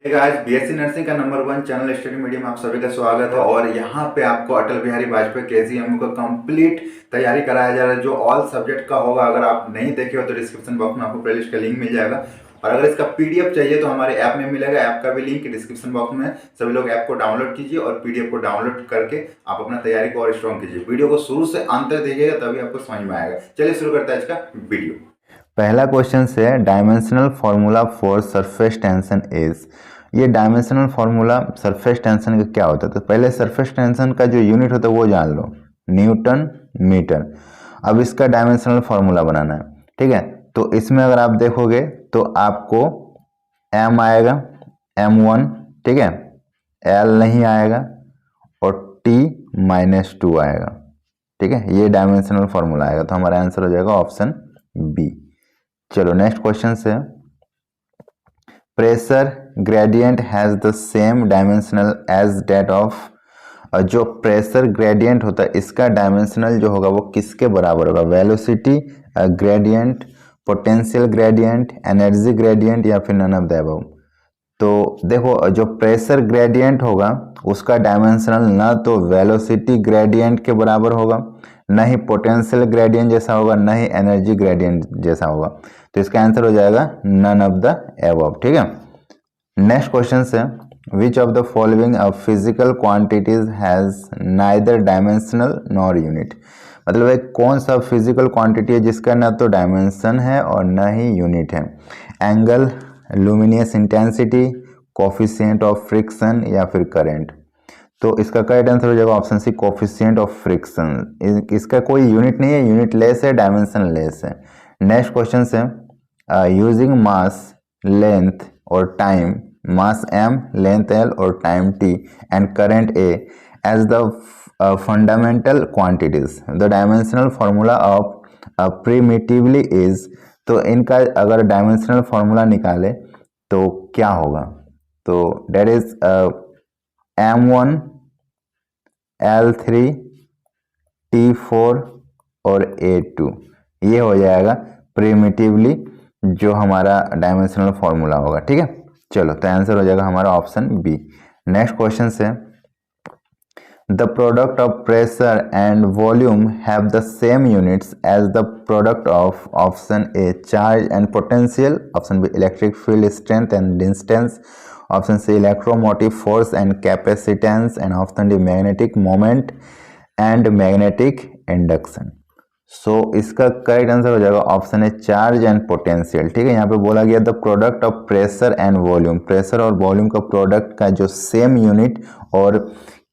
Guys, BSc nursing का number 1 channel study media में आप सभी का स्वागत है। और यहाँ पे आपको अटल बिहारी वाजपेयी केजीएमयू का कंप्लीट तैयारी कराया जा रहा है, जो ऑल सब्जेक्ट का होगा। अगर आप नहीं देखे हो तो डिस्क्रिप्शन बॉक्स में आपको प्लेलिस्ट का लिंक मिल जाएगा। और अगर इसका पीडीएफ चाहिए तो हमारे ऐप में मिलेगा। ऐप का भी लिंक डिस्क्रिप्शन बॉक्स में है। सभी लोग ऐप को डाउनलोड कीजिए और पीडीएफ को डाउनलोड करके आप अपना तैयारी को और स्ट्रॉन्ग कीजिए। वीडियो को शुरू से अंत तक देखिएगा, तभी आपको समझ में आएगा। चलिए शुरू करते हैं आज का वीडियो। पहला क्वेश्चन से dimensional formula for surface tension is. ये डायमेंशनल फॉर्मूला सरफेस टेंशन का क्या होता है? तो पहले सरफेस टेंशन का जो यूनिट होता है वो जान लो, न्यूटन मीटर। अब इसका डायमेंशनल फॉर्मूला बनाना है, ठीक है। तो इसमें अगर आप देखोगे तो आपको एम आएगा, m1, ठीक है, एल नहीं आएगा और t-2 आएगा, ठीक है। ये डायमेंशनल फॉर्मूला आएगा, तो हमारा आंसर हो जाएगा ऑप्शन बी। चलो next question says, pressure gradient has the same dimensional as that of. जो प्रेशर ग्रेडियंट होता है इसका डायमेंशनल जो होगा वो किसके बराबर होगा? Velocity gradient, potential gradient, energy gradient या फिर नन ऑफ द अबव। तो देखो, जो प्रेशर ग्रेडियंट होगा उसका डायमेंशनल ना तो वेलोसिटी ग्रेडियंट के बराबर होगा, ना ही पोटेंशियल ग्रेडियंट जैसा होगा, ना ही एनर्जी ग्रेडियंट जैसा होगा। तो इसका आंसर हो जाएगा नन ऑफ द अबव, ठीक है। नेक्स्ट क्वेश्चन से, विच of the following physical quantities has neither dimensional nor unit. मतलब एक कौन सा फिजिकल क्वांटिटी है जिसका ना तो डायमेंशन है और ना ही यूनिट है? Angle, luminous intensity, coefficient of friction या फिर करंट। तो इसका करेक्ट आंसर हो जाएगा option C, coefficient of friction. इसका कोई यूनिट नहीं है, यूनिट लेस है, डायमेंशन लेस है। नेक्स्ट क्वेश्चन से, यूजिंग मास, लेंथ और time, mass m, length l और time t and current a as the fundamental quantities, the dimensional formula of permittivity is. तो इनका अगर डायमेंशनल फॉर्मूला निकाले तो क्या होगा? तो date is m1, l3, t4 और a2। ये हो जाएगा प्रिमिटिवली जो हमारा डायमेंशनल फॉर्मूला होगा, ठीक है। चलो, तो आंसर हो जाएगा हमारा ऑप्शन बी। नेक्स्ट क्वेश्चन से, the product of pressure and volume have the same units as the product of option A charge and potential, option B electric field strength and distance, option C electromotive force and capacitance and option D magnetic moment and magnetic induction. So इसका correct answer हो जाएगा option है charge and potential, ठीक है। यहाँ पे बोला गया the product of pressure and volume, pressure और वॉल्यूम का प्रोडक्ट का जो सेम यूनिट और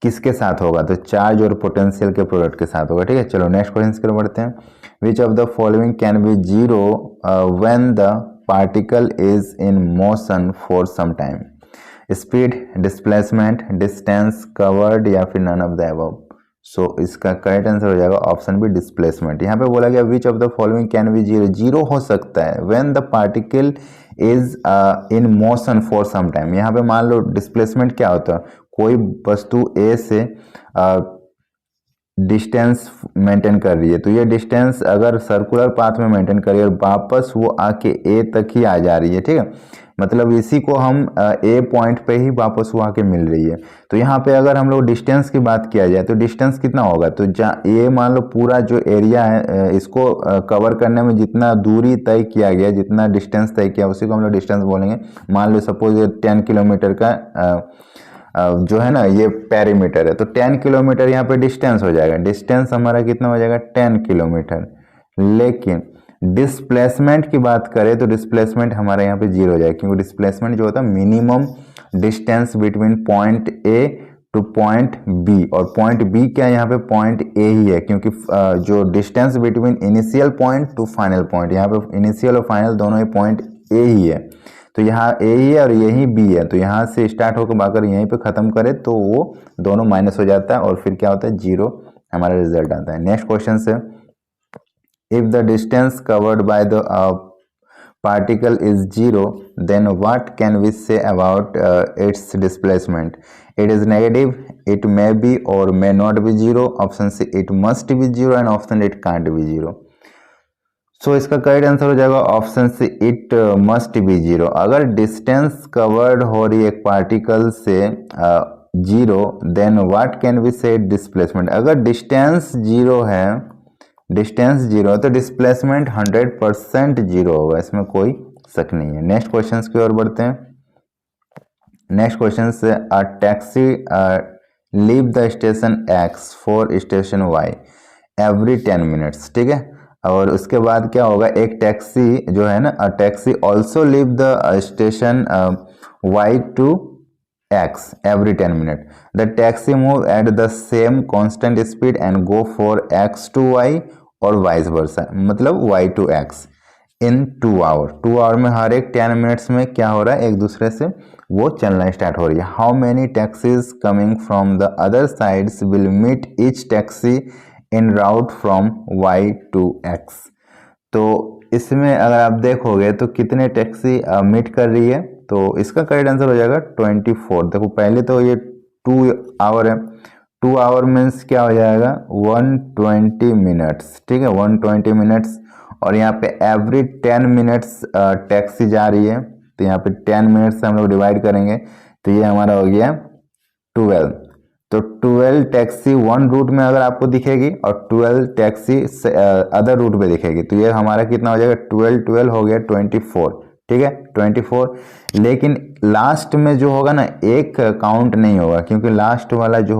किसके साथ होगा? तो चार्ज और पोटेंशियल के प्रोडक्ट के साथ होगा, ठीक है। चलो नेक्स्ट क्वेश्चन की तरफ बढ़ते हैं। Which of the following can be zero when the particle is in motion for some time? Speed, displacement, distance covered या फिर none of the above. So इसका करेक्ट आंसर हो जाएगा ऑप्शन बी, डिस्प्लेसमेंट। यहाँ पे बोला गया which of the following can be zero, zero हो सकता है when the particle is in motion for some time. यहाँ पे मान लो डिस्प्लेसमेंट क्या होता है, कोई वस्तु ए से डिस्टेंस मेंटेन कर रही है, तो ये डिस्टेंस अगर सर्कुलर पाथ में मेंटेन कर रही है और वापस वो आके ए तक ही आ जा रही है, ठीक है। मतलब इसी को हम ए पॉइंट पे ही वापस वो आके मिल रही है। तो यहाँ पे अगर हम लोग डिस्टेंस की बात किया जाए तो डिस्टेंस कितना होगा? तो ये मान लो पूरा जो एरिया है इसको कवर करने में जितना दूरी तय किया गया, जितना डिस्टेंस तय किया, उसी को हम लोग डिस्टेंस बोलेंगे। मान लो सपोज ये 10 किलोमीटर का जो है ना ये पेरीमीटर है, तो 10 किलोमीटर यहाँ पे डिस्टेंस हो जाएगा। डिस्टेंस हमारा कितना हो जाएगा? 10 किलोमीटर। लेकिन डिस्प्लेसमेंट की बात करें तो डिस्प्लेसमेंट हमारे यहाँ पे जीरो हो जाएगा, क्योंकि डिस्प्लेसमेंट जो होता है minimum distance between point A to point B, और पॉइंट बी क्या यहाँ पे पॉइंट ए ही है, क्योंकि जो distance between initial point to final point, यहाँ पे इनिशियल और फाइनल दोनों ही पॉइंट ए ही है। तो यहाँ ए ही है और यही बी है, तो यहाँ से स्टार्ट होकर अगर यहीं पे खत्म करे तो वो दोनों माइनस हो जाता है और फिर क्या होता है? जीरो हमारा रिजल्ट आता है। नेक्स्ट क्वेश्चन से, if the distance covered by the particle is zero, then what can we say about its displacement? It is negative, it may be or may not be zero, option C it must be zero and option it can't be zero. So इसका correct answer हो जाएगा option C, it must be zero. अगर distance covered हो रही है एक particle से zero, then what can be say displacement. अगर डिस्टेंस जीरो है, डिस्टेंस जीरो है तो डिस्प्लेसमेंट 100% जीरो होगा, इसमें कोई शक नहीं है। नेक्स्ट क्वेश्चन की ओर बढ़ते हैं। Next question says, a taxi leave the station X for station Y every 10 minutes, ठीक है। और उसके बाद क्या होगा, एक टैक्सी जो है ना, a taxi also leave the station Y to X every 10 minute. The taxi move at the same constant speed and go for X to Y और वाइस वर्सा, मतलब Y to X in 2 hour. 2 hour में हर एक 10 minutes में क्या हो रहा है, एक दूसरे से वो चलना स्टार्ट हो रही है। How many taxis coming from the other sides will meet each taxi in route from Y to X. तो इसमें अगर आप देखोगे तो कितने टैक्सी मीट कर रही है, तो इसका करेक्ट आंसर हो जाएगा 24। देखो पहले तो ये 2 आवर है, 2 आवर मीन्स क्या हो जाएगा 120 मिनट्स, ठीक है, 120 मिनट्स। और यहाँ पे एवरी 10 मिनट्स टैक्सी जा रही है, तो यहाँ पे 10 मिनट्स से हम लोग डिवाइड करेंगे तो ये हमारा हो गया 12। तो 12 टैक्सी वन रूट में अगर आपको दिखेगी और 12 टैक्सी अदर रूट पे दिखेगी, तो ये हमारा कितना हो जाएगा 12 12 हो गया 24, ठीक है 24। लेकिन लास्ट में जो होगा ना, एक काउंट नहीं होगा, क्योंकि लास्ट वाला जो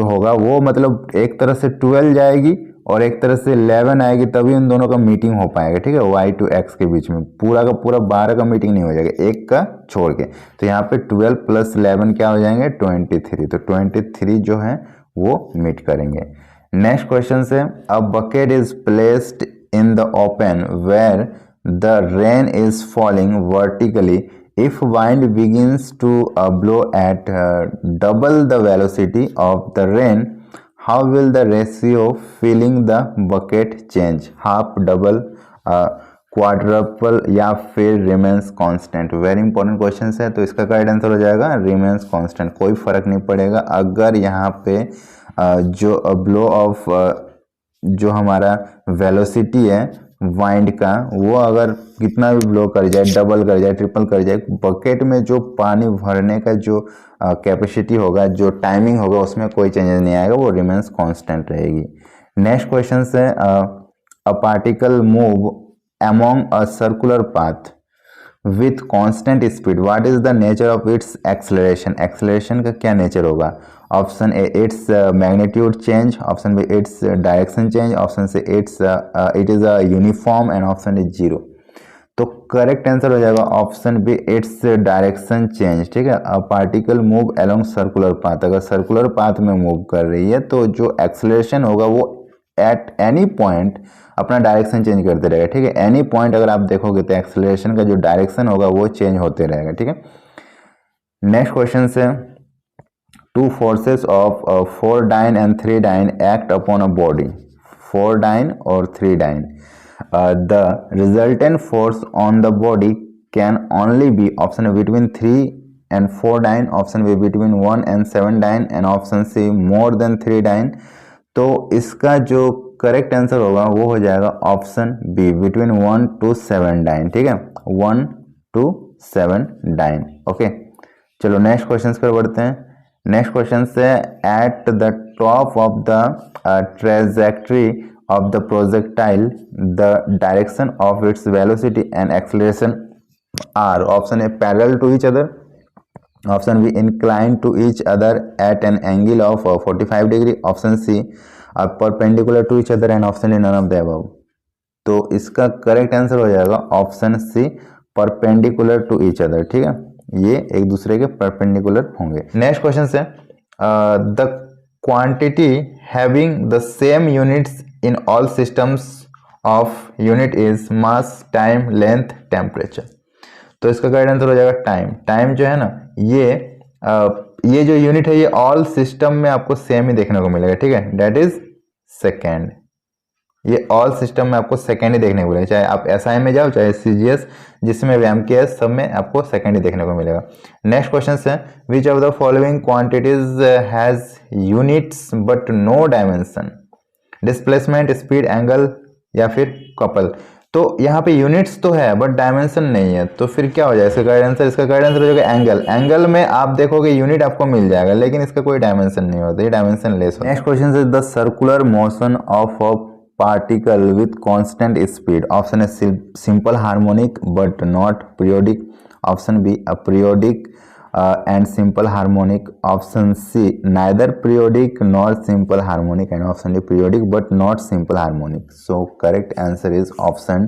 होगा वो मतलब एक तरह से 12 जाएगी और एक तरह से 11 आएगी, तभी उन दोनों का मीटिंग हो पाएगा, ठीक है, वाई टू एक्स के बीच में। पूरा का पूरा 12 का मीटिंग नहीं हो जाएगा, एक का छोड़ के। तो यहाँ पे 12 प्लस 11 क्या हो जाएंगे 23। तो 23 जो है वो मीट करेंगे। Next question says, a bucket is placed in the open where the rain is falling vertically. If wind begins to blow at double the velocity of the rain, how will the ratio filling the bucket change? Half, double, quadruple या फिर remains constant? Very important question है, तो इसका correct answer हो जाएगा remains constant। कोई फर्क नहीं पड़ेगा अगर यहाँ पे जो ब्लो ऑफ जो हमारा वेलोसिटी है वाइंड का, वो अगर कितना भी ब्लो कर जाए, डबल कर जाए, ट्रिपल कर जाए, बकेट में जो पानी भरने का जो कैपेसिटी होगा, जो टाइमिंग होगा, उसमें कोई चेंजेस नहीं आएगा, वो रिमेंस कांस्टेंट रहेगी। नेक्स्ट क्वेश्चन है, a particle move among a circular path with constant speed, what is the nature of its acceleration. Acceleration का क्या नेचर होगा। Option A its magnitude change, option B its direction change, option C it is a uniform and option is zero. तो correct answer हो जाएगा option B, its direction change, ठीक है। A particle move along circular path, अगर circular path में move कर रही है तो जो एक्सेलरेशन होगा वो एट एनी पॉइंट अपना डायरेक्शन चेंज करते रहेगा, ठीक है। एनी पॉइंट अगर आप देखोगे तो एक्सेलरेशन का जो डायरेक्शन होगा वो चेंज होते रहेगा, ठीक है। Next question says, two forces of 4 dyne and 3 dyne act upon a body, 4 dyne और 3 dyne. The resultant force on the body can only be, option between 3 and 4 dyne, option B between 1 and 7 dyne and option C more than 3 dyne. तो इसका जो correct answer होगा वो हो जाएगा option B, between 1 to 7 dyne, ठीक है, 1 to 7 dyne. Okay, चलो नेक्स्ट क्वेश्चन पर बढ़ते हैं। Next question says, at the top of the trajectory of the projectile the direction of its velocity and acceleration are, option A parallel to each other, option B incline to each other at an angle of 45 degree, option C perpendicular to each other and option D none of the above. तो इसका correct answer हो जाएगा option C, perpendicular to each other, ठीक है, ये एक दूसरे के परपेंडिकुलर होंगे। नेक्स्ट क्वेश्चन से, the quantity having the same units in all systems of unit is mass, time, length, temperature. तो इसका करेक्ट आंसर हो जाएगा टाइम। टाइम जो है ना, ये जो यूनिट है ये ऑल सिस्टम में आपको सेम ही देखने को मिलेगा, ठीक है, डेट इज सेकेंड। ये ऑल सिस्टम में आपको सेकेंड ही देखने को मिलेगा, चाहे आप एसआई में जाओ चाहे सीजीएस, जिसमें भी एमकेएस, सब में आपको सेकेंड ही देखने को मिलेगा। नेक्स्ट क्वेश्चन है, which of the following quantities has units but no dimension, displacement, speed, angle, या फिर कपल। तो यहाँ पे यूनिट्स तो है बट डायमेंशन नहीं है, तो फिर क्या हो जाएगा इसका करेक्ट आंसर? इसका करेक्ट आंसर हो जाएगा एंगल। एंगल में आप देखोगे यूनिट आपको मिल जाएगा लेकिन इसका कोई डायमेंशन नहीं होता, ये डायमेंशन लेस होता है। Next question is the circular motion of a particle with constant speed. Option है simple harmonic but not periodic, option B aperiodic and simple harmonic, option C neither periodic nor simple harmonic, and option D periodic but not simple harmonic. So correct answer is option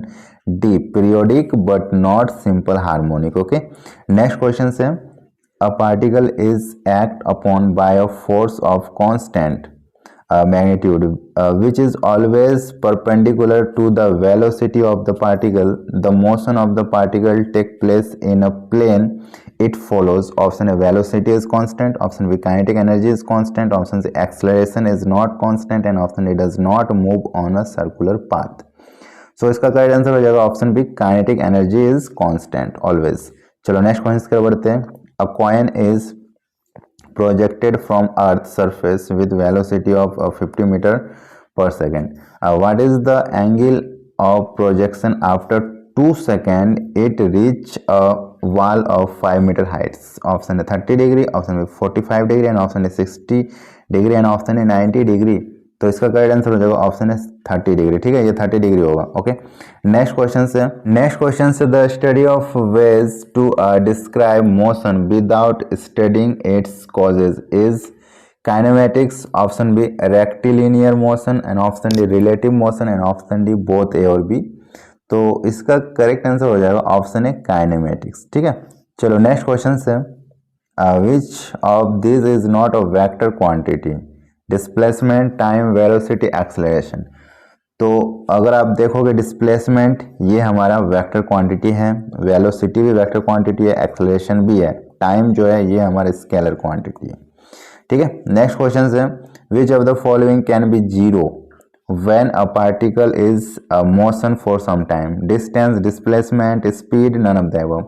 D periodic but not simple harmonic. Okay, next question है a particle is act upon by a force of constant magnitude which is always perpendicular to the velocity of the particle. The motion of the particle take place in a plane it follows. Option A velocity is constant, option B kinetic energy is constant, option C acceleration is not constant, and option D does not move on a circular path. So इसका correct answer हो जाएगा option B kinetic energy is constant always. चलो next question की बढ़ते हैं। A coin is projected from earth surface with velocity of 50 meter per second. What is the angle of projection after 2 seconds it reach a wall of 5 meter heights? Option A 30 degree, option B 45 degree, and option A 60 degree, and option A 90 degree. तो इसका correct answer हो जाएगा option है 30 degree. ठीक है, ये 30 degree होगा। Okay, next question से the study of ways to describe motion without studying its causes is kinematics, option B rectilinear motion, and option D relative motion, and option D both A और B. तो इसका correct answer हो जाएगा option A kinematics. ठीक है, चलो next question से which of this is not a vector quantity? Displacement, time, velocity, acceleration. तो अगर आप देखोगे डिस्प्लेसमेंट ये हमारा वेक्टर क्वांटिटी है, वेलोसिटी भी वेक्टर क्वांटिटी है, एक्सेलरेशन भी है, टाइम जो है ये हमारा स्केलर क्वांटिटी है। ठीक है, नेक्स्ट क्वेश्चन है which of the following can be zero when a particle is motion for some time? Distance, displacement, speed, none of the above.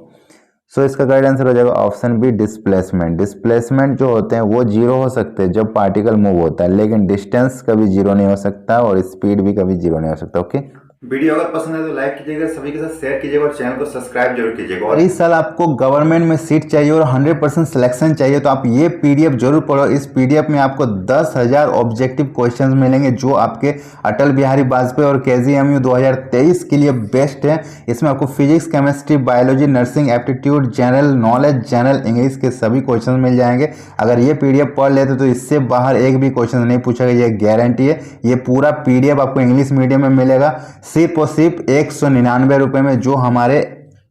So इसका करेक्ट आंसर हो जाएगा ऑप्शन बी डिस्प्लेसमेंट। डिस्प्लेसमेंट जो होते हैं वो zero हो सकते हैं जब पार्टिकल मूव होता है, लेकिन डिस्टेंस कभी जीरो नहीं हो सकता और स्पीड भी कभी जीरो नहीं हो सकता। ओके, वीडियो अगर पसंद है तो लाइक कीजिएगा, सभी के साथ शेयर कीजिएगा और चैनल को सब्सक्राइब जरूर कीजिएगा। और इस साल आपको गवर्नमेंट में सीट चाहिए और 100% सिलेक्शन चाहिए तो आप ये पीडीएफ जरूर पढ़ो। इस पीडीएफ में आपको 10,000 ऑब्जेक्टिव क्वेश्चंस मिलेंगे जो आपके अटल बिहारी वाजपेयी और केजीएमयू 2023 के लिए बेस्ट है। इसमें आपको physics, chemistry, biology, nursing, aptitude, general knowledge, general English के सभी क्वेश्चन मिल जाएंगे। अगर ये पीडीएफ पढ़ लेते तो इससे बाहर एक भी क्वेश्चन नहीं पूछेगा, ये गारंटी है। ये पूरा पीडीएफ आपको इंग्लिश मीडियम में मिलेगा सिर्फ और सिर्फ 199 रुपये में, जो हमारे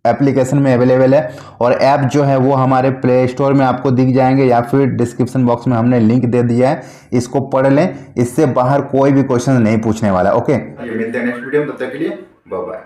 एप्लीकेशन में अवेलेबल है। और ऐप जो है वो हमारे प्ले स्टोर में आपको दिख जाएंगे या फिर डिस्क्रिप्शन बॉक्स में हमने लिंक दे दिया है, इसको पढ़ लें। इससे बाहर कोई भी क्वेश्चन नहीं पूछने वाला। ओके, मिलते हैं नेक्स्ट वीडियो में, तब तक के लिए बाय बाय।